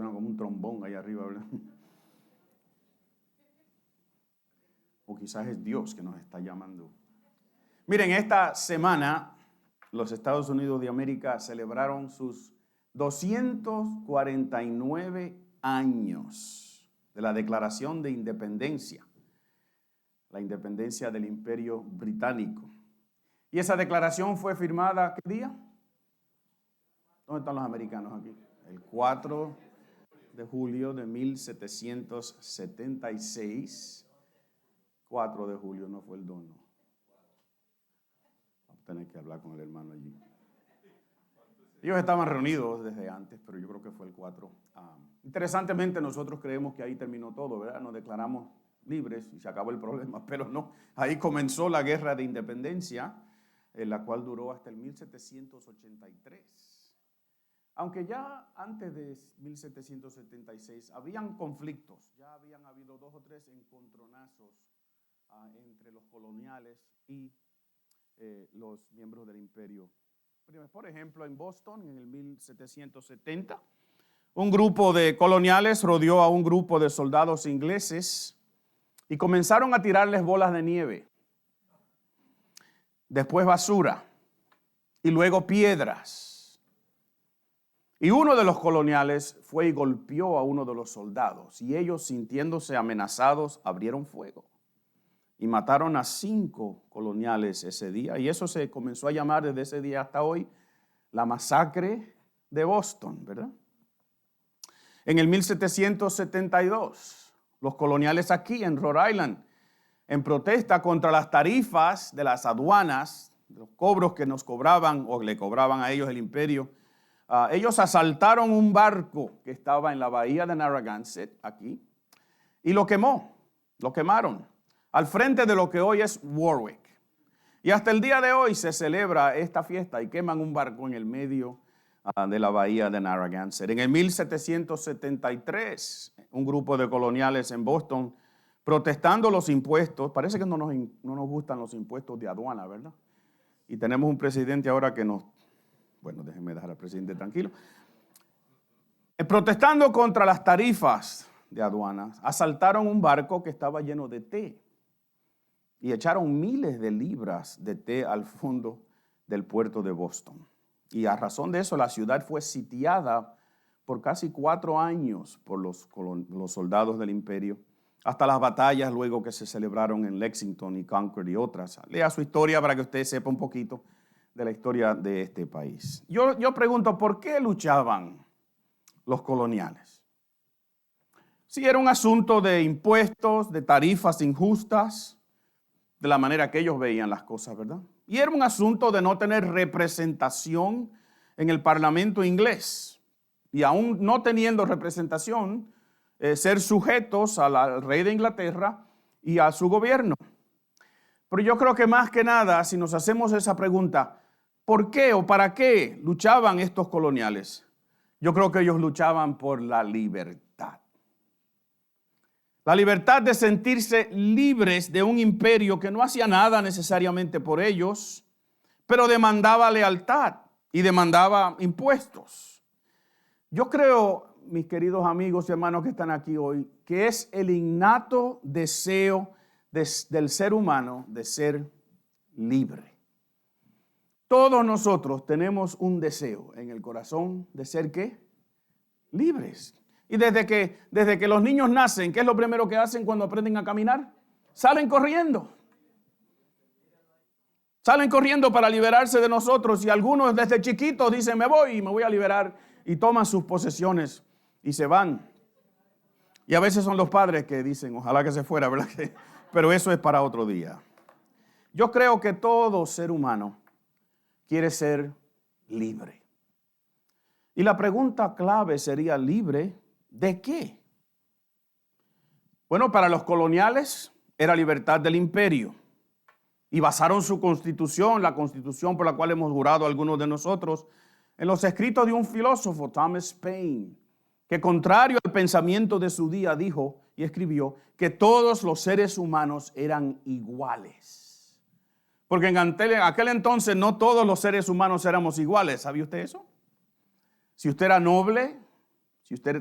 Suena como un trombón ahí arriba, ¿verdad? O quizás es Dios que nos está llamando. Miren, esta semana los Estados Unidos de América celebraron sus 249 años de la Declaración de Independencia, la independencia del Imperio Británico. Y esa declaración fue firmada, ¿qué día? ¿Dónde están los americanos aquí? El 4 de julio de 1776. 4 de julio, no fue el 2, no. Vamos a tener que hablar con el hermano allí. Ellos estaban reunidos desde antes, pero yo creo que fue el 4. Interesantemente, nosotros creemos que ahí terminó todo, ¿verdad? Nos declaramos libres y se acabó el problema, pero no. Ahí comenzó la guerra de independencia, la cual duró hasta el 1783. Aunque ya antes de 1776 habían conflictos, ya habían habido 2 o 3 encontronazos entre los coloniales y los miembros del imperio. Por ejemplo, en Boston, en el 1770, un grupo de coloniales rodeó a un grupo de soldados ingleses y comenzaron a tirarles bolas de nieve, después basura y luego piedras. Y uno de los coloniales fue y golpeó a uno de los soldados, y ellos, sintiéndose amenazados, abrieron fuego y mataron a 5 coloniales ese día. Y eso se comenzó a llamar desde ese día hasta hoy la masacre de Boston, ¿verdad? En el 1772, los coloniales aquí en Rhode Island, en protesta contra las tarifas de las aduanas, los cobros que nos cobraban o le cobraban a ellos el imperio, ellos asaltaron un barco que estaba en la bahía de Narragansett, aquí, y lo quemaron, al frente de lo que hoy es Warwick. Y hasta el día de hoy se celebra esta fiesta y queman un barco en el medio de la bahía de Narragansett. En el 1773, un grupo de coloniales en Boston, protestando los impuestos, parece que no nos gustan los impuestos de aduana, ¿verdad? Y tenemos un presidente ahora que déjenme dejar al presidente tranquilo. Protestando contra las tarifas de aduanas, asaltaron un barco que estaba lleno de té y echaron miles de libras de té al fondo del puerto de Boston. Y a razón de eso, la ciudad fue sitiada por casi 4 años por los soldados del imperio, hasta las batallas luego que se celebraron en Lexington y Concord y otras. Lea su historia para que usted sepa un poquito de la historia de este país. Yo pregunto, ¿por qué luchaban los coloniales? Si era un asunto de impuestos, de tarifas injustas, de la manera que ellos veían las cosas, ¿verdad? Y era un asunto de no tener representación en el Parlamento inglés. Y aún no teniendo representación, ser sujetos al rey de Inglaterra y a su gobierno. Pero yo creo que más que nada, si nos hacemos esa pregunta, ¿por qué o para qué luchaban estos coloniales? Yo creo que ellos luchaban por la libertad. La libertad de sentirse libres de un imperio que no hacía nada necesariamente por ellos, pero demandaba lealtad y demandaba impuestos. Yo creo, mis queridos amigos y hermanos que están aquí hoy, que es el innato deseo del ser humano de ser libre. Todos nosotros tenemos un deseo en el corazón de ser ¿qué? Libres. Y desde que los niños nacen, ¿qué es lo primero que hacen cuando aprenden a caminar? Salen corriendo. Salen corriendo para liberarse de nosotros, y algunos desde chiquitos dicen, me voy a liberar, y toman sus posesiones y se van. Y a veces son los padres que dicen, ojalá que se fuera, ¿verdad? Pero eso es para otro día. Yo creo que todo ser humano quiere ser libre. Y la pregunta clave sería, ¿libre de qué? Bueno, para los coloniales era libertad del imperio. Y basaron su constitución, la constitución por la cual hemos jurado algunos de nosotros, en los escritos de un filósofo, Thomas Paine, que contrario al pensamiento de su día dijo y escribió que todos los seres humanos eran iguales. Porque en aquel entonces no todos los seres humanos éramos iguales. ¿Sabía usted eso? Si usted era noble,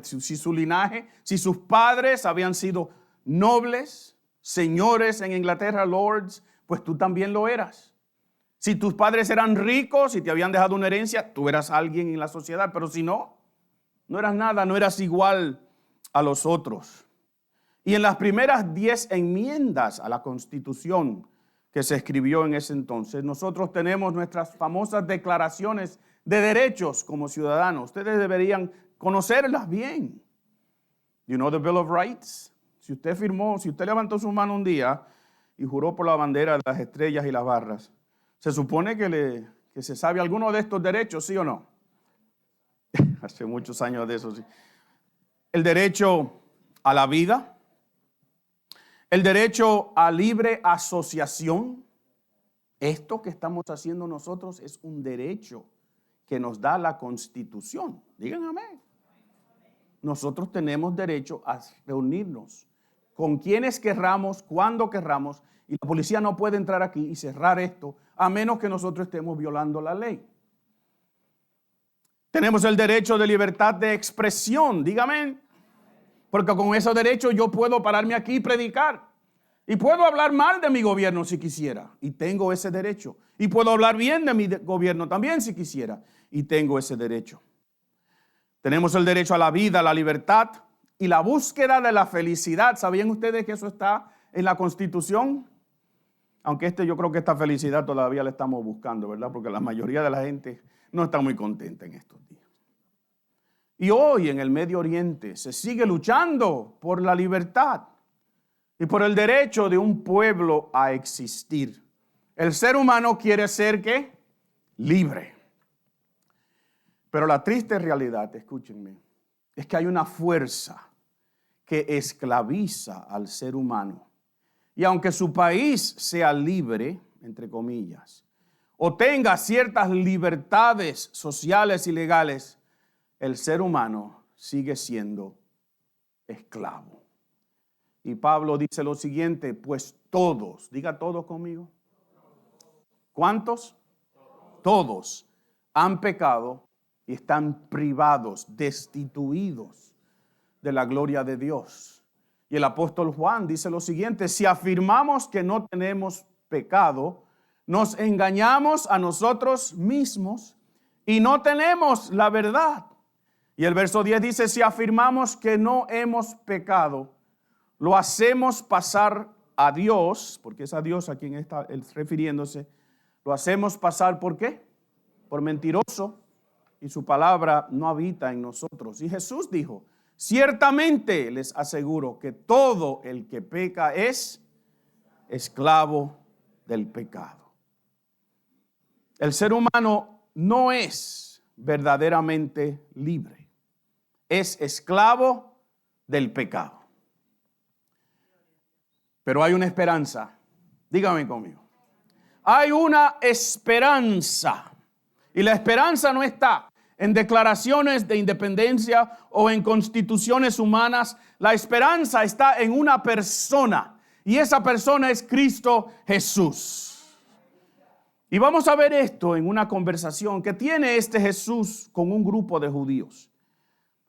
Si su linaje, si sus padres habían sido nobles, señores en Inglaterra, lords, pues tú también lo eras. Si tus padres eran ricos y te habían dejado una herencia, tú eras alguien en la sociedad. Pero si no, no eras nada, no eras igual a los otros. Y en las primeras 10 enmiendas a la Constitución que se escribió en ese entonces, nosotros tenemos nuestras famosas declaraciones de derechos como ciudadanos. Ustedes deberían conocerlas bien. You know the Bill of Rights. Si usted levantó su mano un día y juró por la bandera de las estrellas y las barras, se supone que se sabe alguno de estos derechos, ¿sí o no? Hace muchos años de eso, sí. El derecho a la vida, el derecho a libre asociación. Esto que estamos haciendo nosotros es un derecho que nos da la Constitución. Digan amén. Nosotros tenemos derecho a reunirnos con quienes querramos, cuando querramos, y la policía no puede entrar aquí y cerrar esto a menos que nosotros estemos violando la ley. Tenemos el derecho de libertad de expresión, dígame, porque con ese derecho yo puedo pararme aquí y predicar. Y puedo hablar mal de mi gobierno si quisiera, y tengo ese derecho. Y puedo hablar bien de mi gobierno también si quisiera, y tengo ese derecho. Tenemos el derecho a la vida, a la libertad y la búsqueda de la felicidad. ¿Sabían ustedes que eso está en la Constitución? Aunque yo creo que esta felicidad todavía la estamos buscando, ¿verdad? Porque la mayoría de la gente no está muy contenta en estos días. Y hoy en el Medio Oriente se sigue luchando por la libertad y por el derecho de un pueblo a existir. El ser humano quiere ser, ¿qué? Libre. Pero la triste realidad, escúchenme, es que hay una fuerza que esclaviza al ser humano. Y aunque su país sea libre, entre comillas, o tenga ciertas libertades sociales y legales, el ser humano sigue siendo esclavo. Y Pablo dice lo siguiente, pues todos, diga todos conmigo. ¿Cuántos? Todos han pecado y están privados, destituidos de la gloria de Dios. Y el apóstol Juan dice lo siguiente, si afirmamos que no tenemos pecado, nos engañamos a nosotros mismos y no tenemos la verdad. Y el verso 10 dice, si afirmamos que no hemos pecado, lo hacemos pasar a Dios, porque es a Dios a quien está refiriéndose, lo hacemos pasar ¿por qué? Por mentiroso, y su palabra no habita en nosotros. Y Jesús dijo, ciertamente les aseguro que todo el que peca es esclavo del pecado. El ser humano no es verdaderamente libre, es esclavo del pecado. Pero hay una esperanza, dígame conmigo, hay una esperanza. Y la esperanza no está en declaraciones de independencia o en constituciones humanas. La esperanza está en una persona. Y esa persona es Cristo Jesús. Y vamos a ver esto en una conversación que tiene este Jesús con un grupo de judíos.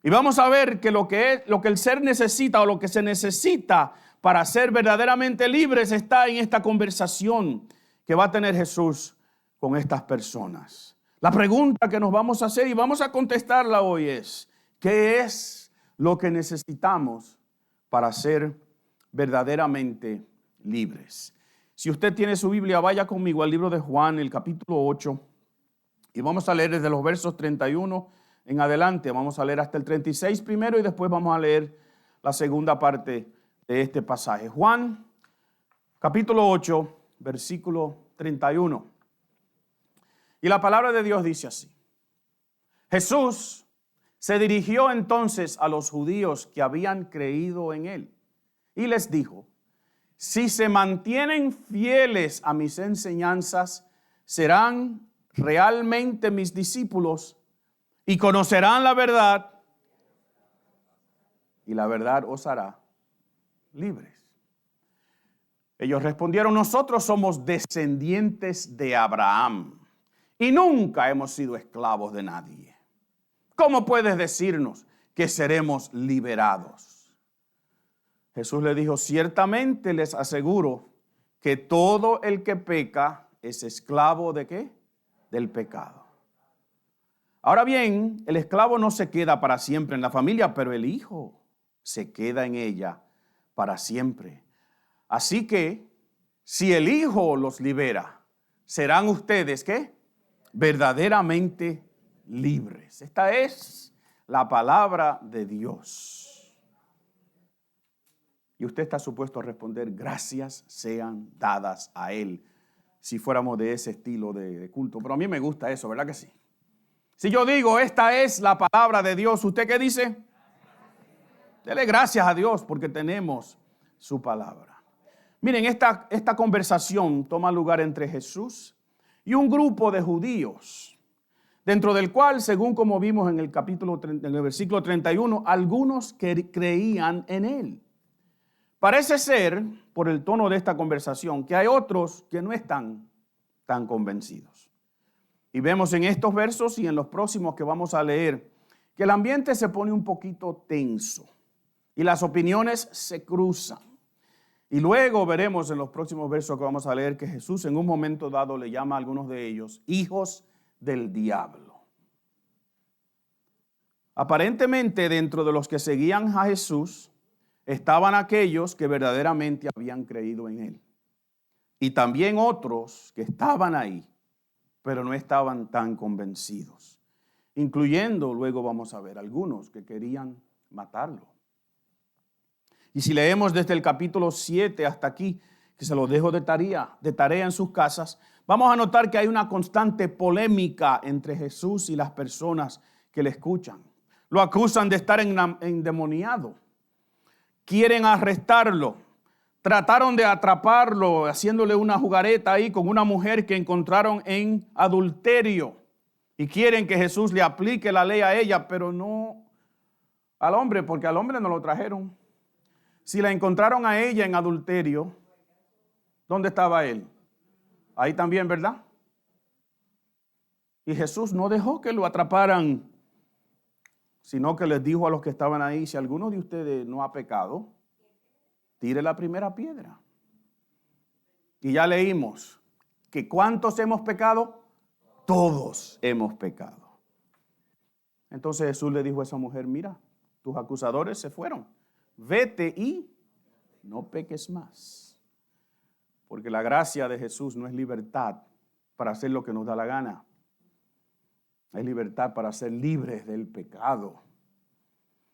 Y vamos a ver que lo que el ser necesita o lo que se necesita para ser verdaderamente libres está en esta conversación que va a tener Jesús con estas personas. La pregunta que nos vamos a hacer y vamos a contestarla hoy es, ¿qué es lo que necesitamos para ser verdaderamente libres? Si usted tiene su Biblia, vaya conmigo al libro de Juan, el capítulo 8, y vamos a leer desde los versos 31 en adelante. Vamos a leer hasta el 36 primero y después vamos a leer la segunda parte de este pasaje. Juan, capítulo 8, versículo 31. Y la palabra de Dios dice así. Jesús se dirigió entonces a los judíos que habían creído en él y les dijo, si se mantienen fieles a mis enseñanzas, serán realmente mis discípulos y conocerán la verdad y la verdad os hará libres. Ellos respondieron, nosotros somos descendientes de Abraham y nunca hemos sido esclavos de nadie. ¿Cómo puedes decirnos que seremos liberados. Jesús le dijo, ciertamente les aseguro que todo el que peca es esclavo ¿de qué? Del pecado. Ahora bien, el esclavo no se queda para siempre en la familia, pero el hijo se queda en ella para siempre. Así que, si el hijo los libera, serán ustedes ¿qué? Verdaderamente libres. Esta es la palabra de Dios. Y usted está supuesto a responder, gracias sean dadas a Él, si fuéramos de ese estilo de culto. Pero a mí me gusta eso, ¿verdad que sí? Si yo digo, esta es la palabra de Dios, ¿usted qué dice? Dele gracias a Dios porque tenemos su palabra. Miren, esta conversación toma lugar entre Jesús y un grupo de judíos, dentro del cual, según como vimos en el versículo 31, algunos creían en Él. Parece ser, por el tono de esta conversación, que hay otros que no están tan convencidos. Y vemos en estos versos y en los próximos que vamos a leer, que el ambiente se pone un poquito tenso y las opiniones se cruzan. Y luego veremos en los próximos versos que vamos a leer que Jesús en un momento dado le llama a algunos de ellos hijos del diablo. Aparentemente dentro de los que seguían a Jesús estaban aquellos que verdaderamente habían creído en Él. Y también otros que estaban ahí, pero no estaban tan convencidos. Incluyendo, luego vamos a ver, algunos que querían matarlo. Y si leemos desde el capítulo 7 hasta aquí, que se lo dejo de tarea en sus casas, vamos a notar que hay una constante polémica entre Jesús y las personas que le escuchan. Lo acusan de estar endemoniado. Quieren arrestarlo. Trataron de atraparlo haciéndole una jugareta ahí con una mujer que encontraron en adulterio. Y quieren que Jesús le aplique la ley a ella, pero no al hombre, porque al hombre no lo trajeron. Si la encontraron a ella en adulterio, ¿dónde estaba él? Ahí también, ¿verdad? Y Jesús no dejó que lo atraparan, sino que les dijo a los que estaban ahí, si alguno de ustedes no ha pecado, tire la primera piedra. Y ya leímos que ¿cuántos hemos pecado? Todos hemos pecado. Entonces Jesús le dijo a esa mujer, mira, tus acusadores se fueron. Vete y no peques más. Porque la gracia de Jesús no es libertad para hacer lo que nos da la gana. Es libertad para ser libres del pecado.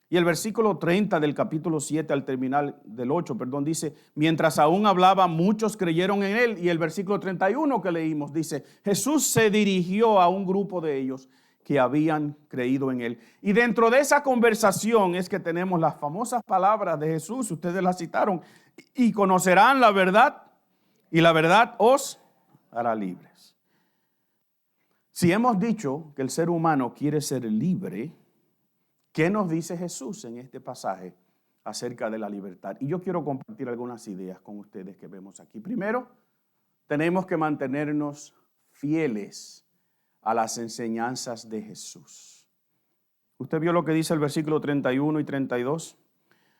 Y el versículo 30 del capítulo 7 al terminar del 8, dice, mientras aún hablaba, muchos creyeron en Él. Y el versículo 31 que leímos dice, Jesús se dirigió a un grupo de ellos que habían creído en Él. Y dentro de esa conversación es que tenemos las famosas palabras de Jesús, ustedes las citaron, y conocerán la verdad, y la verdad os hará libres. Si hemos dicho que el ser humano quiere ser libre, ¿qué nos dice Jesús en este pasaje acerca de la libertad? Y yo quiero compartir algunas ideas con ustedes que vemos aquí. Primero, tenemos que mantenernos fieles a las enseñanzas de Jesús. ¿Usted vio lo que dice el versículo 31 y 32?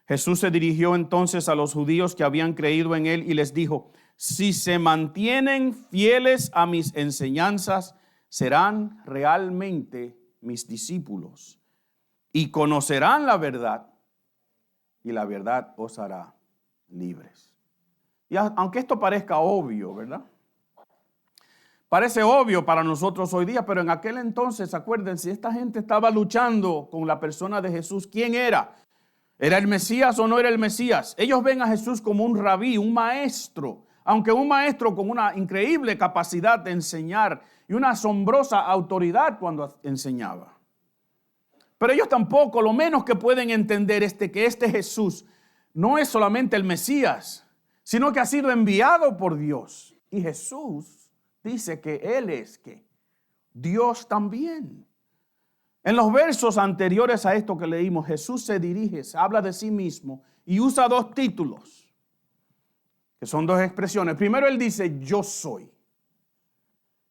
Jesús se dirigió entonces a los judíos que habían creído en Él y les dijo, si se mantienen fieles a mis enseñanzas, serán realmente mis discípulos y conocerán la verdad y la verdad os hará libres. Y aunque esto parezca obvio, ¿verdad? Parece obvio para nosotros hoy día, pero en aquel entonces, acuérdense, esta gente estaba luchando con la persona de Jesús. ¿Quién era? ¿Era el Mesías o no era el Mesías? Ellos ven a Jesús como un rabí, un maestro, aunque un maestro con una increíble capacidad de enseñar y una asombrosa autoridad cuando enseñaba. Pero ellos tampoco, lo menos que pueden entender es que este Jesús no es solamente el Mesías, sino que ha sido enviado por Dios. Y Jesús dice que Él es ¿qué? Dios también. En los versos anteriores a esto que leímos, Jesús se dirige, habla de sí mismo y usa dos títulos, que son dos expresiones. Primero Él dice, yo soy.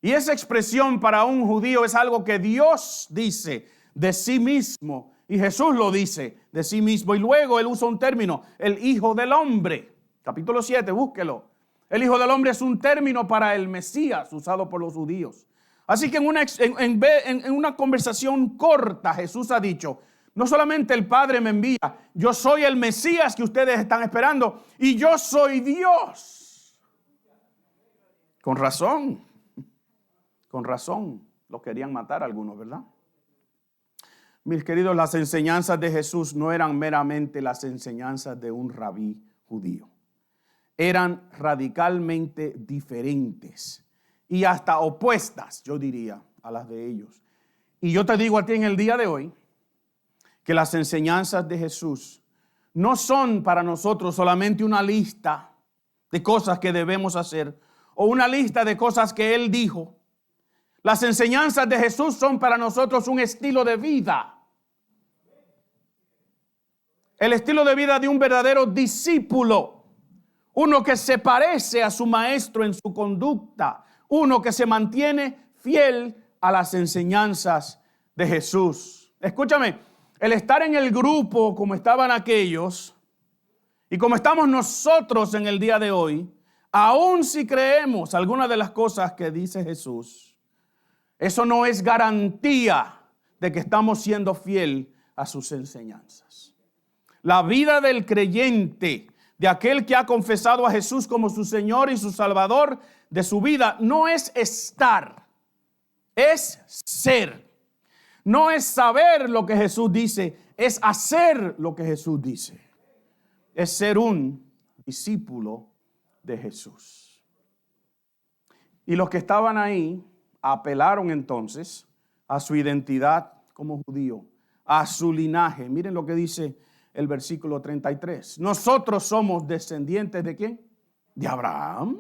Y esa expresión para un judío es algo que Dios dice de sí mismo Y Jesús lo dice de sí mismo. Y luego él usa un término, el Hijo del Hombre. Capítulo 7, búsquelo. El Hijo del Hombre es un término para el Mesías usado por los judíos. Así que en una conversación corta Jesús ha dicho, no solamente el Padre me envía, yo soy el Mesías que ustedes están esperando y yo soy Dios. Con razón lo querían matar algunos, ¿verdad? Mis queridos, las enseñanzas de Jesús no eran meramente las enseñanzas de un rabí judío. Eran radicalmente diferentes y hasta opuestas, yo diría, a las de ellos. Y yo te digo a ti en el día de hoy que las enseñanzas de Jesús no son para nosotros solamente una lista de cosas que debemos hacer o una lista de cosas que Él dijo. Las enseñanzas de Jesús son para nosotros un estilo de vida. El estilo de vida de un verdadero discípulo. Uno que se parece a su maestro en su conducta. Uno que se mantiene fiel a las enseñanzas de Jesús. Escúchame, el estar en el grupo como estaban aquellos y como estamos nosotros en el día de hoy, aun si creemos algunas de las cosas que dice Jesús, eso no es garantía de que estamos siendo fiel a sus enseñanzas. La vida del creyente, de aquel que ha confesado a Jesús como su Señor y su Salvador de su vida, no es estar, es ser. No es saber lo que Jesús dice, es hacer lo que Jesús dice. Es ser un discípulo de Jesús. Y los que estaban ahí apelaron entonces a su identidad como judío, a su linaje. Miren lo que dice el versículo 33. Nosotros somos descendientes ¿de quién? De Abraham.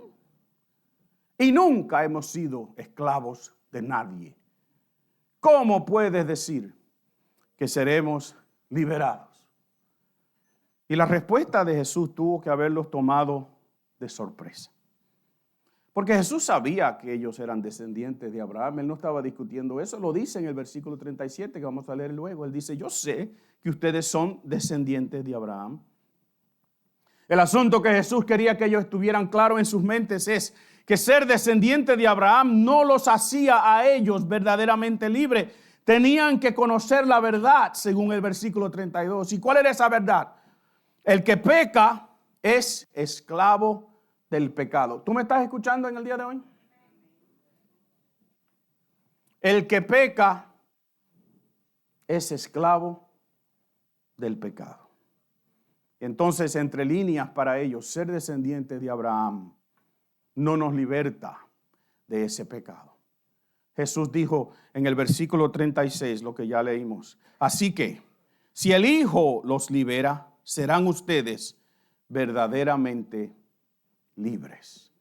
Y nunca hemos sido esclavos de nadie. ¿Cómo puedes decir que seremos liberados? Y la respuesta de Jesús tuvo que haberlos tomado de sorpresa. Porque Jesús sabía que ellos eran descendientes de Abraham. Él no estaba discutiendo eso. Lo dice en el versículo 37 que vamos a leer luego. Él dice, yo sé que ustedes son descendientes de Abraham. El asunto que Jesús quería que ellos estuvieran claros en sus mentes es que ser descendiente de Abraham no los hacía a ellos verdaderamente libres. Tenían que conocer la verdad, según el versículo 32. ¿Y cuál era esa verdad? El que peca es esclavo del pecado. ¿Tú me estás escuchando en el día de hoy? El que peca es esclavo del pecado. Entonces, entre líneas para ellos, ser descendientes de Abraham no nos liberta de ese pecado. Jesús dijo en el versículo 36, lo que ya leímos. Así que, si el Hijo los libera, serán ustedes verdaderamente libres.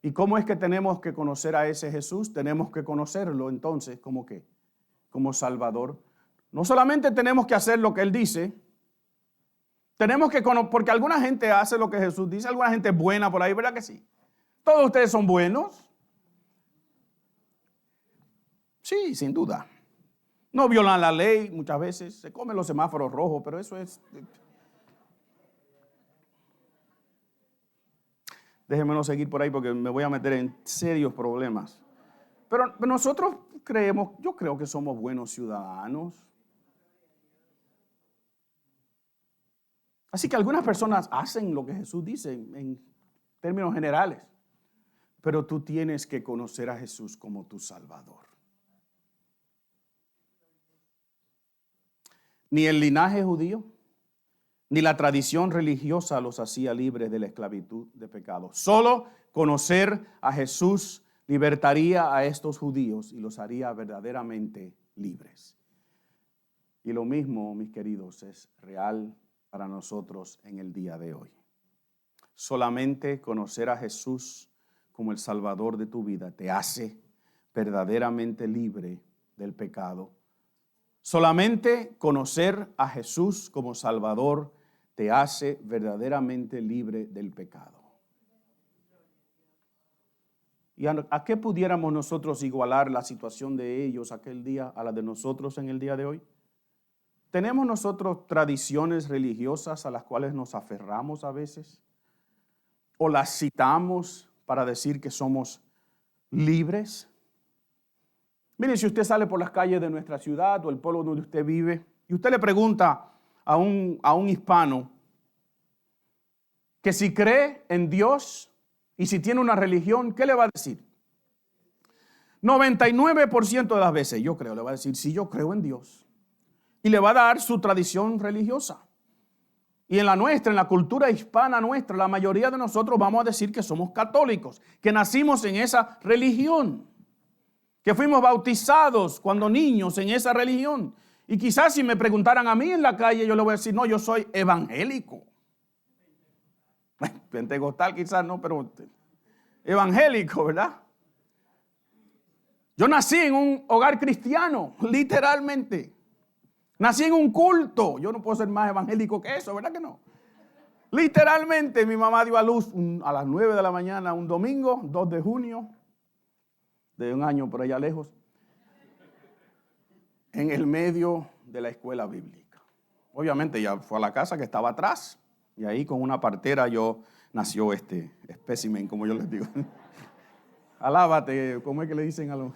¿Y cómo es que tenemos que conocer a ese Jesús? Tenemos que conocerlo entonces, ¿cómo qué? Como Salvador. No solamente tenemos que hacer lo que Él dice, tenemos que conocer, porque alguna gente hace lo que Jesús dice, alguna gente es buena por ahí, ¿verdad que sí? ¿Todos ustedes son buenos? Sí, sin duda. No violan la ley muchas veces, se comen los semáforos rojos, pero eso es... Déjenme no seguir por ahí porque me voy a meter en serios problemas. Pero nosotros creemos, yo creo que somos buenos ciudadanos. Así que algunas personas hacen lo que Jesús dice en términos generales. Pero tú tienes que conocer a Jesús como tu Salvador. Ni el linaje judío, ni la tradición religiosa los hacía libres de la esclavitud de pecado. Solo conocer a Jesús libertaría a estos judíos y los haría verdaderamente libres. Y lo mismo, mis queridos, es real para nosotros en el día de hoy. Solamente conocer a Jesús como el Salvador de tu vida te hace verdaderamente libre del pecado. Solamente conocer a Jesús como Salvador te hace verdaderamente libre del pecado. ¿Y a qué pudiéramos nosotros igualar la situación de ellos aquel día a la de nosotros en el día de hoy? ¿Tenemos nosotros tradiciones religiosas a las cuales nos aferramos a veces? ¿O las citamos para decir que somos libres? Miren, si usted sale por las calles de nuestra ciudad o el pueblo donde usted vive y usted le pregunta a un hispano que si cree en Dios y si tiene una religión, ¿qué le va a decir? 99% de las veces, yo creo, le va a decir, sí, yo creo en Dios. Y le va a dar su tradición religiosa. Y en la nuestra, en la cultura hispana nuestra, la mayoría de nosotros vamos a decir que somos católicos, que nacimos en esa religión, que fuimos bautizados cuando niños en esa religión. Y quizás si me preguntaran a mí en la calle, yo le voy a decir, no, yo soy evangélico. Pentecostal quizás no, pero evangélico, ¿verdad? Yo nací en un hogar cristiano, literalmente. Nací en un culto. Yo no puedo ser más evangélico que eso, ¿verdad que no? Literalmente, mi mamá dio a luz a las 9 de la mañana, un domingo, 2 de junio, de un año por allá lejos, en el medio de la escuela bíblica. Obviamente ella fue a la casa que estaba atrás, y ahí con una partera nació este espécimen, como yo les digo. Alábate, ¿cómo es que le dicen a los?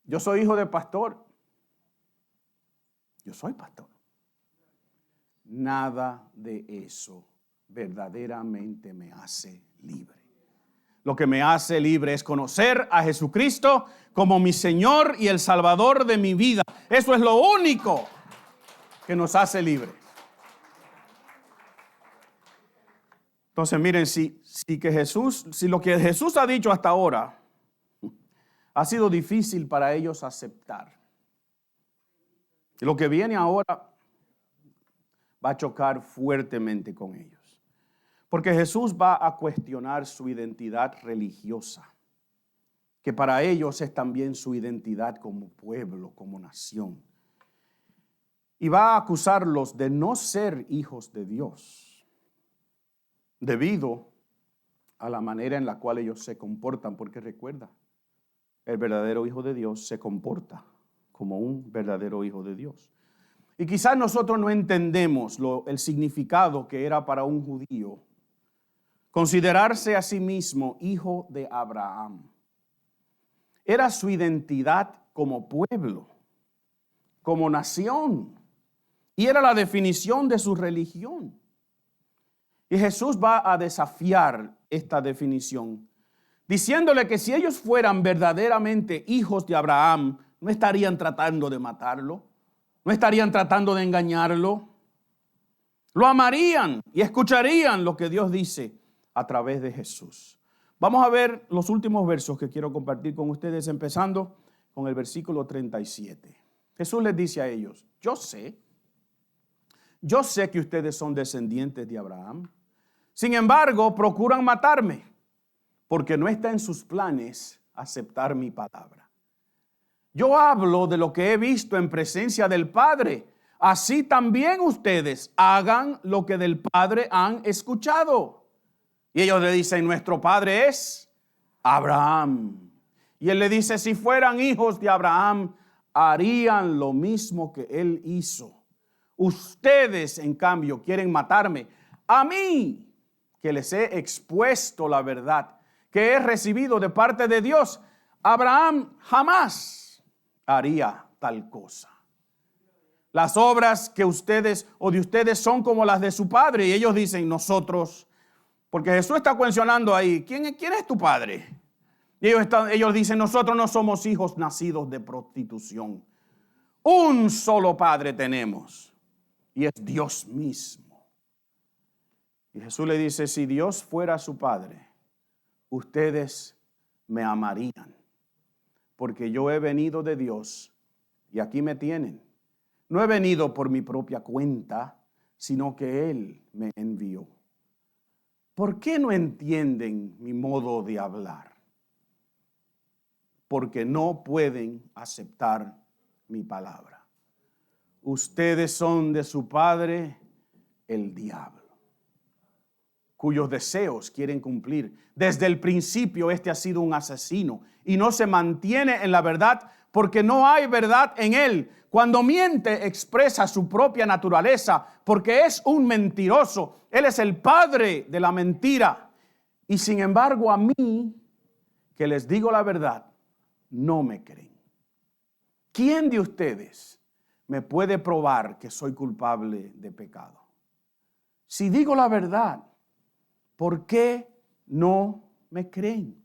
Yo soy hijo de pastor. Yo soy pastor. Nada de eso verdaderamente me hace libre. Lo que me hace libre es conocer a Jesucristo como mi Señor y el Salvador de mi vida. Eso es lo único que nos hace libres. Entonces, miren, si lo que Jesús ha dicho hasta ahora ha sido difícil para ellos aceptar, lo que viene ahora va a chocar fuertemente con ellos. Porque Jesús va a cuestionar su identidad religiosa, que para ellos es también su identidad como pueblo, como nación. Y va a acusarlos de no ser hijos de Dios, debido a la manera en la cual ellos se comportan. Porque recuerda, el verdadero hijo de Dios se comporta como un verdadero hijo de Dios. Y quizás nosotros no entendemos el significado que era para un judío considerarse a sí mismo hijo de Abraham. Era su identidad como pueblo, como nación, y era la definición de su religión. Y Jesús va a desafiar esta definición, diciéndole que si ellos fueran verdaderamente hijos de Abraham, no estarían tratando de matarlo, no estarían tratando de engañarlo. Lo amarían y escucharían lo que Dios dice a través de Jesús. Vamos a ver los últimos versos que quiero compartir con ustedes, empezando con el versículo 37. Jesús les dice a ellos, yo sé que ustedes son descendientes de Abraham. Sin embargo, procuran matarme, porque no está en sus planes aceptar mi palabra. Yo hablo de lo que he visto en presencia del Padre. Así también ustedes hagan lo que del Padre han escuchado. Y ellos le dicen, nuestro padre es Abraham. Y él le dice, si fueran hijos de Abraham, harían lo mismo que él hizo. Ustedes, en cambio, quieren matarme. A mí, que les he expuesto la verdad que he recibido de parte de Dios. Abraham jamás haría tal cosa. Las obras que ustedes o de ustedes son como las de su padre. Y ellos dicen, nosotros, porque Jesús está cuestionando ahí, ¿quién es tu padre? Y ellos dicen, nosotros no somos hijos nacidos de prostitución. Un solo padre tenemos, y es Dios mismo. Y Jesús le dice, si Dios fuera su padre, ustedes me amarían, porque yo he venido de Dios y aquí me tienen. No he venido por mi propia cuenta, sino que Él me envió. ¿Por qué no entienden mi modo de hablar? Porque no pueden aceptar mi palabra. Ustedes son de su padre, el diablo. cuyos deseos quieren cumplir. Desde el principio este ha sido un asesino y no se mantiene en la verdad porque no hay verdad en él. Cuando miente expresa su propia naturaleza porque es un mentiroso. Él es el padre de la mentira. Y sin embargo a mí, que les digo la verdad, no me creen. ¿Quién de ustedes me puede probar que soy culpable de pecado? Si digo la verdad, ¿por qué no me creen?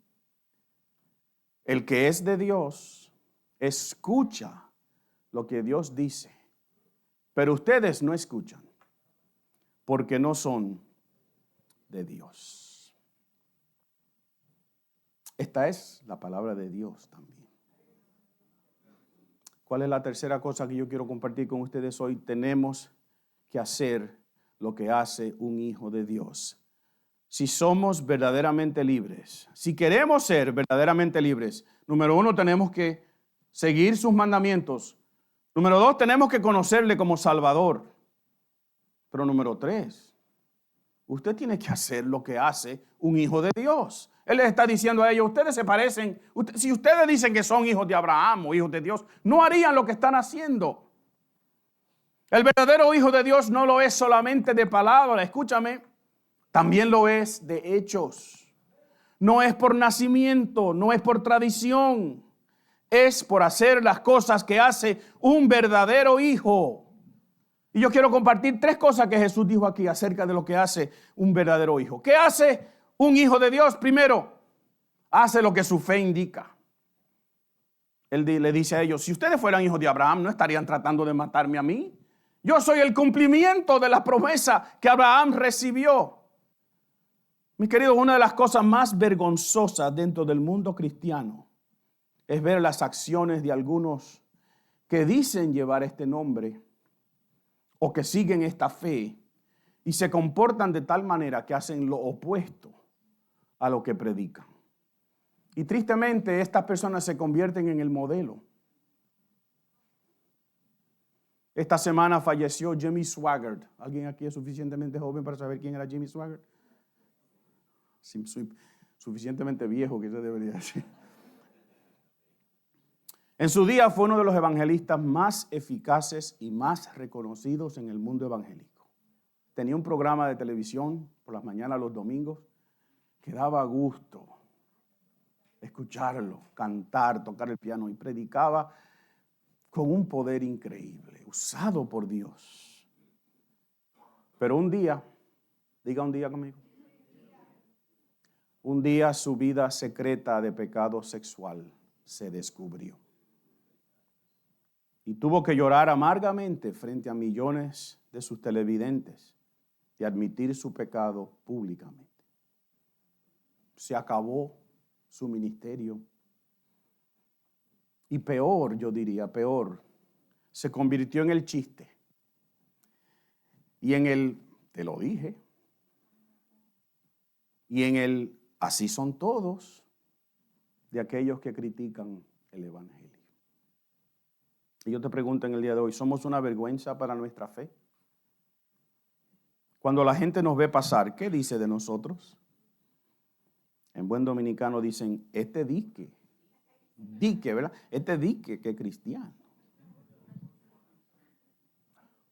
El que es de Dios escucha lo que Dios dice, pero ustedes no escuchan porque no son de Dios. Esta es la palabra de Dios también. ¿Cuál es la tercera cosa que yo quiero compartir con ustedes hoy? Tenemos que hacer lo que hace un hijo de Dios. Si somos verdaderamente libres, si queremos ser verdaderamente libres, número 1, tenemos que seguir sus mandamientos. Número 2, tenemos que conocerle como Salvador. Pero número 3, usted tiene que hacer lo que hace un hijo de Dios. Él les está diciendo a ellos, ustedes se parecen, si ustedes dicen que son hijos de Abraham o hijos de Dios, no harían lo que están haciendo. El verdadero hijo de Dios no lo es solamente de palabra, escúchame, también lo es de hechos. No es por nacimiento, no es por tradición, es por hacer las cosas que hace un verdadero hijo. Y yo quiero compartir 3 cosas que Jesús dijo aquí acerca de lo que hace un verdadero hijo. ¿Qué hace un hijo de Dios? Primero, hace lo que su fe indica. Él le dice a ellos, si ustedes fueran hijos de Abraham, no estarían tratando de matarme a mí. Yo soy el cumplimiento de la promesa que Abraham recibió. Mis queridos, una de las cosas más vergonzosas dentro del mundo cristiano es ver las acciones de algunos que dicen llevar este nombre o que siguen esta fe y se comportan de tal manera que hacen lo opuesto a lo que predican. Y tristemente estas personas se convierten en el modelo. Esta semana falleció Jimmy Swaggart. ¿Alguien aquí es suficientemente joven para saber quién era Jimmy Swaggart? Sí, soy suficientemente viejo que yo debería decir. En su día fue uno de los evangelistas más eficaces y más reconocidos en el mundo evangélico. Tenía un programa de televisión por las mañanas los domingos que daba gusto escucharlo, cantar, tocar el piano, y predicaba con un poder increíble, usado por Dios. Pero un día, diga un día conmigo, un día su vida secreta de pecado sexual se descubrió. Y tuvo que llorar amargamente frente a millones de sus televidentes y admitir su pecado públicamente. Se acabó su ministerio. Y peor, yo diría, peor, se convirtió en el chiste. Y en el, te lo dije. Y en el, así son todos, de aquellos que critican el evangelio. Y yo te pregunto en el día de hoy, ¿somos una vergüenza para nuestra fe? Cuando la gente nos ve pasar, ¿qué dice de nosotros? En buen dominicano dicen, este dique, ¿verdad? Este dique que es cristiano.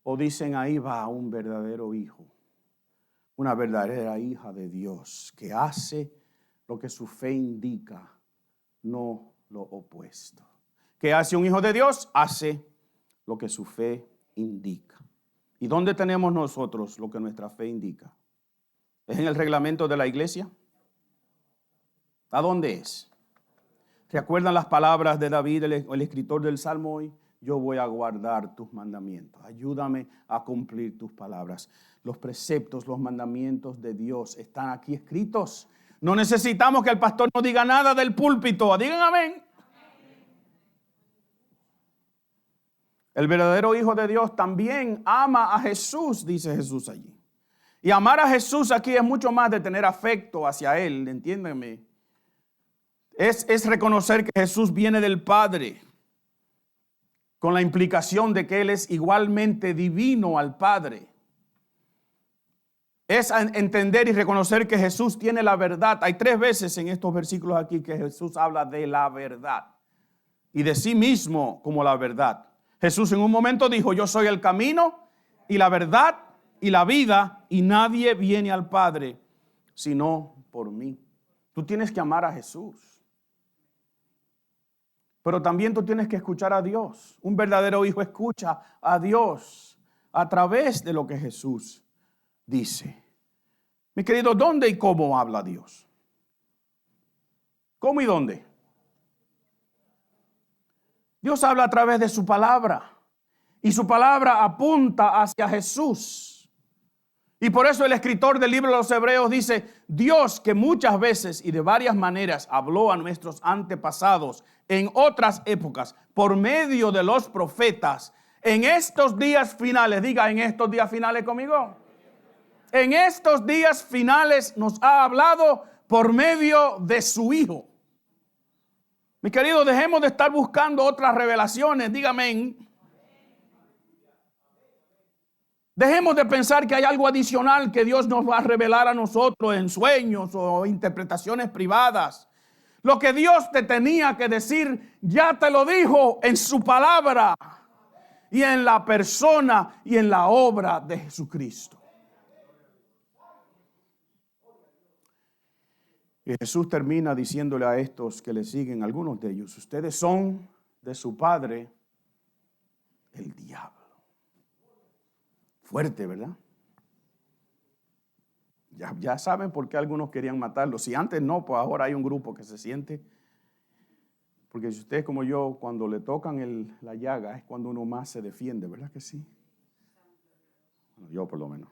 O dicen, ahí va un verdadero hijo, una verdadera hija de Dios, que hace lo que su fe indica, no lo opuesto. ¿Qué hace un hijo de Dios? Hace lo que su fe indica. ¿Y dónde tenemos nosotros lo que nuestra fe indica? ¿Es en el reglamento de la iglesia? ¿A dónde es? ¿Recuerdan las palabras de David, el escritor del Salmo hoy? Yo voy a guardar tus mandamientos. Ayúdame a cumplir tus palabras. Los preceptos, los mandamientos de Dios están aquí escritos. No necesitamos que el pastor no diga nada del púlpito. Digan amén. El verdadero hijo de Dios también ama a Jesús, dice Jesús allí. Y amar a Jesús aquí es mucho más de tener afecto hacia Él, entiéndanme. Es reconocer que Jesús viene del Padre, con la implicación de que Él es igualmente divino al Padre. es entender y reconocer que Jesús tiene la verdad. Hay 3 veces en estos versículos aquí que Jesús habla de la verdad y de sí mismo como la verdad. Jesús en un momento dijo, yo soy el camino y la verdad y la vida, y nadie viene al Padre sino por mí. Tú tienes que amar a Jesús, pero también tú tienes que escuchar a Dios. Un verdadero hijo escucha a Dios a través de lo que Jesús dice. Mi querido, ¿dónde y cómo habla Dios? ¿Cómo y dónde? Dios habla a través de su palabra, y su palabra apunta hacia Jesús. Y por eso el escritor del libro de los Hebreos dice, Dios que muchas veces y de varias maneras habló a nuestros antepasados en otras épocas por medio de los profetas, en estos días finales, diga en estos días finales conmigo, en estos días finales nos ha hablado por medio de su Hijo. Mis queridos, dejemos de estar buscando otras revelaciones, dígame. Dejemos de pensar que hay algo adicional que Dios nos va a revelar a nosotros en sueños o interpretaciones privadas. Lo que Dios te tenía que decir, ya te lo dijo en su palabra y en la persona y en la obra de Jesucristo. Y Jesús termina diciéndole a estos que le siguen, algunos de ellos, ustedes son de su padre, el diablo. Fuerte, ¿verdad? Ya saben por qué algunos querían matarlo. Si antes no, pues ahora hay un grupo que se siente. Porque si ustedes como yo, cuando le tocan la llaga, es cuando uno más se defiende, ¿verdad que sí? Bueno, yo por lo menos.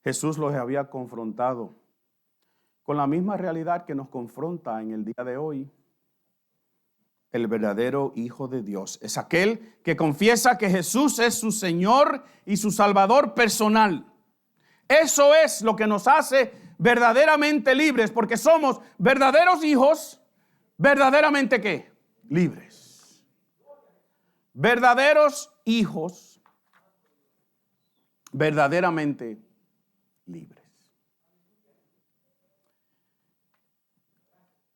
Jesús los había confrontado con la misma realidad que nos confronta en el día de hoy. El verdadero Hijo de Dios es aquel que confiesa que Jesús es su Señor y su Salvador personal. Eso es lo que nos hace verdaderamente libres, porque somos verdaderos hijos, verdaderamente ¿qué? Libres. Verdaderos hijos, verdaderamente libres.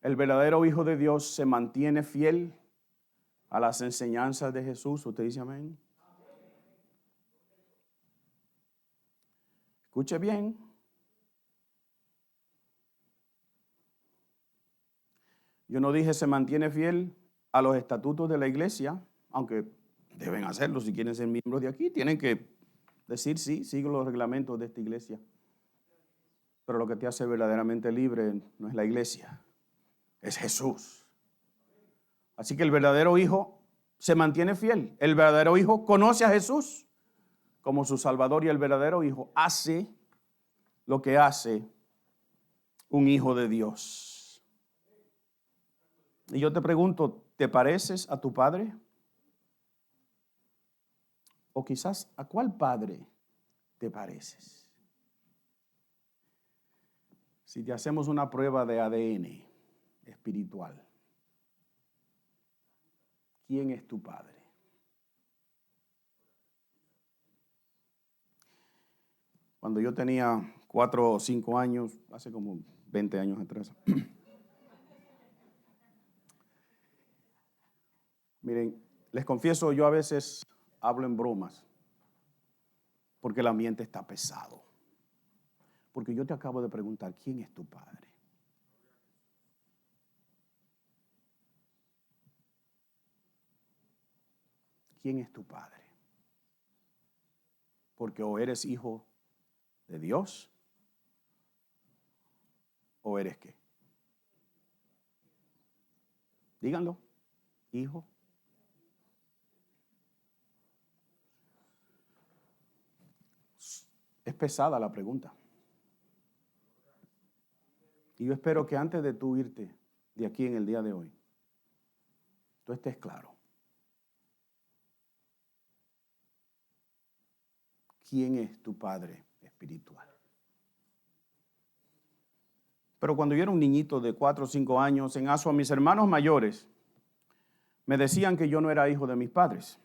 El verdadero Hijo de Dios se mantiene fiel a las enseñanzas de Jesús. ¿Usted dice amén? Escuche bien. Yo no dije se mantiene fiel a los estatutos de la iglesia, aunque deben hacerlo si quieren ser miembros de aquí. Tienen que decir sí, sigo los reglamentos de esta iglesia. Pero lo que te hace verdaderamente libre no es la iglesia, es Jesús. Así que el verdadero hijo se mantiene fiel. El verdadero hijo conoce a Jesús como su Salvador y el verdadero hijo hace lo que hace un hijo de Dios. Y yo te pregunto, ¿te pareces a tu padre? O quizás, ¿a cuál padre te pareces? Si te hacemos una prueba de ADN espiritual, ¿quién es tu padre? Cuando yo tenía 4 o 5 años, hace como 20 años atrás. Miren, les confieso, yo a veces hablo en bromas, porque el ambiente está pesado. Porque yo te acabo de preguntar, ¿quién es tu padre? ¿Quién es tu padre? Porque o eres hijo de Dios, o eres ¿qué? Díganlo, hijo. Es pesada la pregunta. Y yo espero que antes de tú irte de aquí en el día de hoy, tú estés claro. ¿Quién es tu padre espiritual? Pero cuando yo era un niñito de 4 o 5 años, en Asua, mis hermanos mayores me decían que yo no era hijo de mis padres.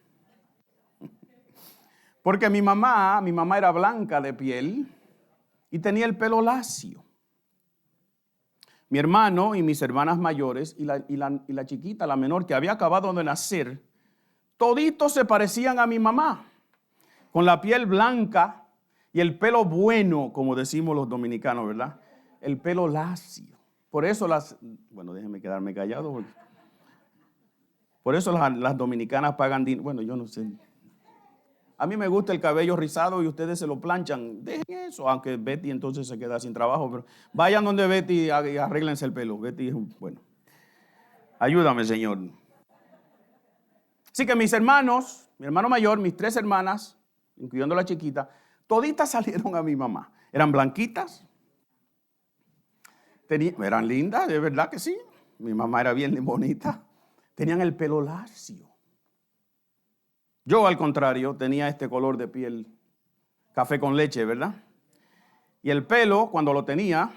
Porque mi mamá era blanca de piel y tenía el pelo lacio. Mi hermano y mis hermanas mayores y la chiquita, la menor, que había acabado de nacer, toditos se parecían a mi mamá, con la piel blanca y el pelo bueno, como decimos los dominicanos, ¿verdad? El pelo lacio. Por eso déjenme quedarme callado. Por eso las dominicanas pagan dinero. Bueno, yo no sé. A mí me gusta el cabello rizado y ustedes se lo planchan. Dejen eso, aunque Betty entonces se queda sin trabajo. Pero vayan donde Betty y arréglense el pelo. Betty, bueno, ayúdame, Señor. Así que mis hermanos, mi hermano mayor, mis 3 hermanas, incluyendo la chiquita, toditas salieron a mi mamá. Eran blanquitas, eran lindas, de verdad que sí. Mi mamá era bien bonita. Tenían el pelo lacio. Yo, al contrario, tenía este color de piel, café con leche, ¿verdad? Y el pelo, cuando lo tenía,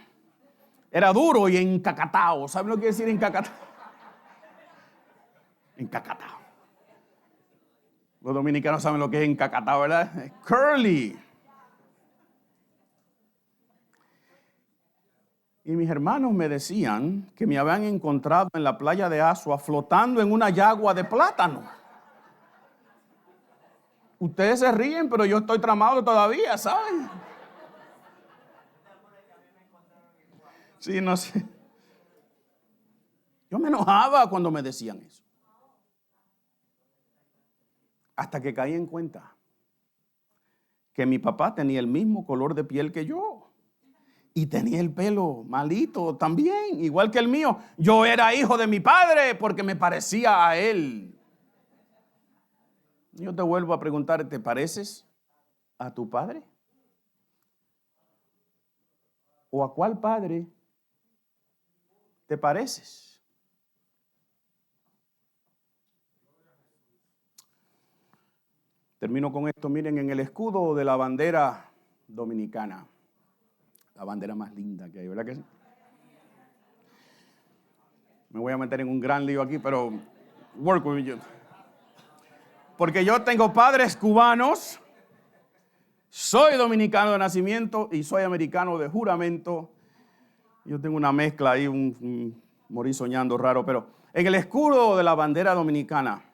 era duro y encacatado. ¿Saben lo que quiere decir encacatado? Encacatado. Los dominicanos saben lo que es encacatado, ¿verdad? Curly. Y mis hermanos me decían que me habían encontrado en la playa de Asua flotando en una yagua de plátano. Ustedes se ríen, pero yo estoy tramado todavía, ¿saben? Sí, no sé. Yo me enojaba cuando me decían eso. Hasta que caí en cuenta que mi papá tenía el mismo color de piel que yo. Y tenía el pelo malito también, igual que el mío. Yo era hijo de mi padre porque me parecía a él. Yo te vuelvo a preguntar, ¿te pareces a tu padre? ¿O a cuál padre te pareces? Termino con esto. Miren, en el escudo de la bandera dominicana, la bandera más linda que hay, ¿verdad que sí? Me voy a meter en un gran lío aquí, pero work with you. Porque yo tengo padres cubanos, soy dominicano de nacimiento y soy americano de juramento. Yo tengo una mezcla ahí, un morí soñando raro, pero en el escudo de la bandera dominicana,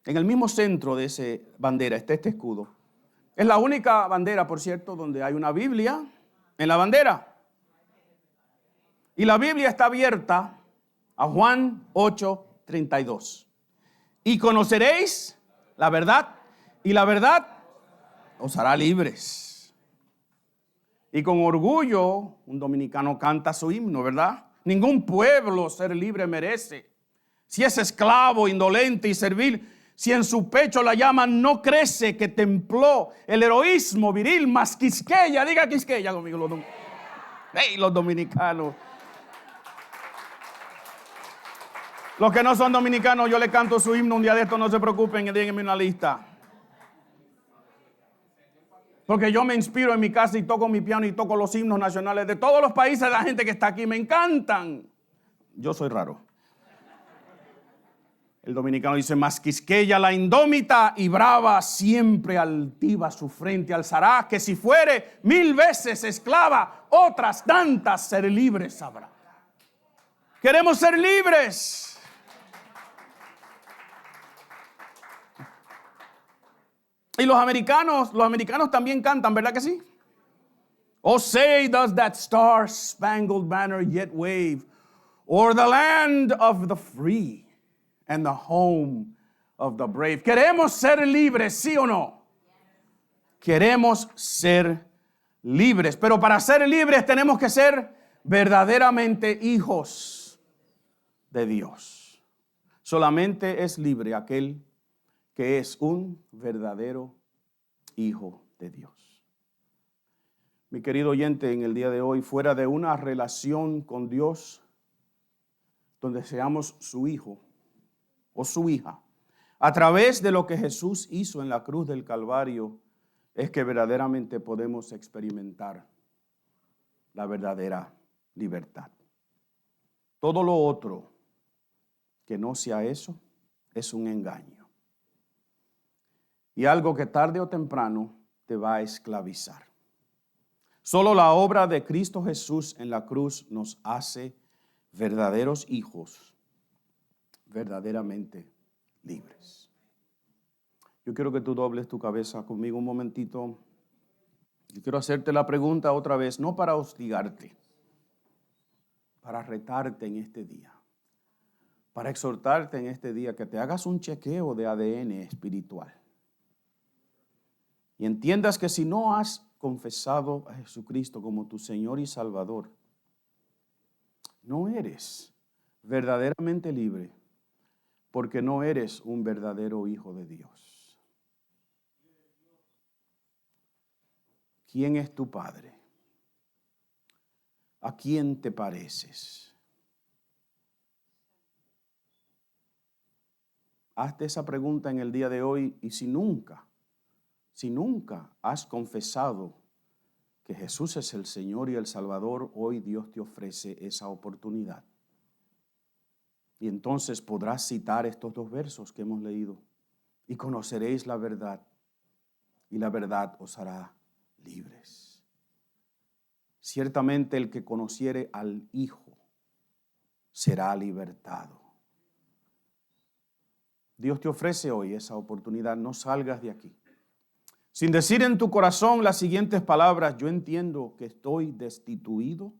en el mismo centro de esa bandera está este escudo. Es la única bandera, por cierto, donde hay una Biblia en la bandera. Y la Biblia está abierta a Juan 8:32. Y conoceréis la verdad, y la verdad os hará libres. Y con orgullo un dominicano canta su himno, ¿verdad? Ningún pueblo ser libre merece. Si es esclavo, indolente y servil, si en su pecho la llama no crece, que templó el heroísmo viril, más Quisqueya, diga Quisqueya conmigo, los dominicanos. Los que no son dominicanos, yo le canto su himno un día de esto, no se preocupen, díganme una lista. Porque yo me inspiro en mi casa y toco mi piano y toco los himnos nacionales de todos los países de la gente que está aquí, me encantan. Yo soy raro. El dominicano dice, más Quisqueya la indómita y brava, siempre altiva su frente alzará, que si fuere 1000 veces esclava, otras tantas ser libres sabrá. Queremos ser libres. Y los americanos también cantan, ¿verdad que sí? Oh, say does that star-spangled banner yet wave o'er the land of the free and the home of the brave. Queremos ser libres, ¿sí o no? Queremos ser libres, pero para ser libres tenemos que ser verdaderamente hijos de Dios. Solamente es libre aquel que es un verdadero hijo de Dios. Mi querido oyente, en el día de hoy, fuera de una relación con Dios, donde seamos su hijo o su hija, a través de lo que Jesús hizo en la cruz del Calvario, es que verdaderamente podemos experimentar la verdadera libertad. Todo lo otro que no sea eso es un engaño. y algo que tarde o temprano te va a esclavizar. Solo la obra de Cristo Jesús en la cruz nos hace verdaderos hijos, verdaderamente libres. Yo quiero que tú dobles tu cabeza conmigo un momentito. Yo quiero hacerte la pregunta otra vez, no para hostigarte, para retarte en este día, para exhortarte en este día que te hagas un chequeo de ADN espiritual. Y entiendas que si no has confesado a Jesucristo como tu Señor y Salvador, no eres verdaderamente libre, porque no eres un verdadero hijo de Dios. ¿Quién es tu Padre? ¿A quién te pareces? Hazte esa pregunta en el día de hoy y si nunca has confesado que Jesús es el Señor y el Salvador, hoy Dios te ofrece esa oportunidad. Y entonces podrás citar estos 2 versos que hemos leído. Y conoceréis la verdad, y la verdad os hará libres. Ciertamente el que conociere al Hijo será libertado. Dios te ofrece hoy esa oportunidad. No salgas de aquí sin decir en tu corazón las siguientes palabras: yo entiendo que estoy destituido,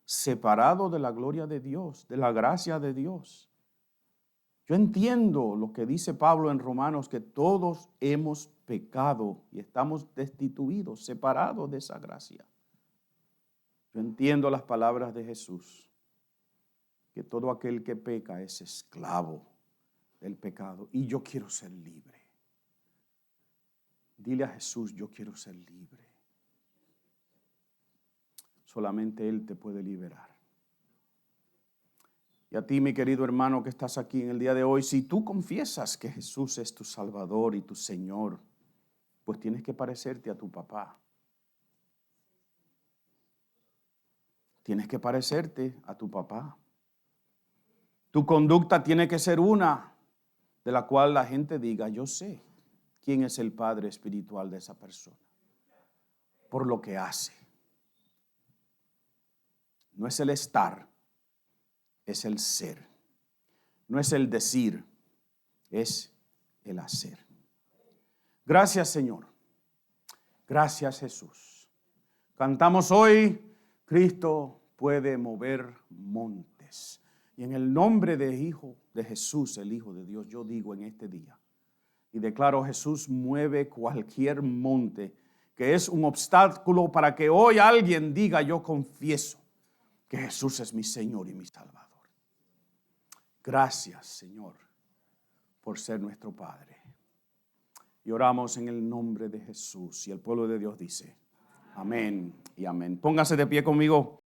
separado de la gloria de Dios, de la gracia de Dios. Yo entiendo lo que dice Pablo en Romanos, que todos hemos pecado y estamos destituidos, separados de esa gracia. Yo entiendo las palabras de Jesús, que todo aquel que peca es esclavo del pecado y yo quiero ser libre. Dile a Jesús: yo quiero ser libre. Solamente Él te puede liberar. Y a ti, mi querido hermano que estás aquí en el día de hoy, si tú confiesas que Jesús es tu Salvador y tu Señor, pues tienes que parecerte a tu papá. Tienes que parecerte a tu papá. Tu conducta tiene que ser una de la cual la gente diga: yo sé quién es el padre espiritual de esa persona, por lo que hace. No es el estar, es el ser. No es el decir, es el hacer. Gracias, Señor. Gracias, Jesús. Cantamos hoy: Cristo puede mover montes. Y en el nombre de Hijo de Jesús, el Hijo de Dios, yo digo en este día y declaro: Jesús mueve cualquier monte que es un obstáculo para que hoy alguien diga: yo confieso que Jesús es mi Señor y mi Salvador. Gracias, Señor, por ser nuestro Padre. Y oramos en el nombre de Jesús. Y el pueblo de Dios dice: amén y amén. Póngase de pie conmigo.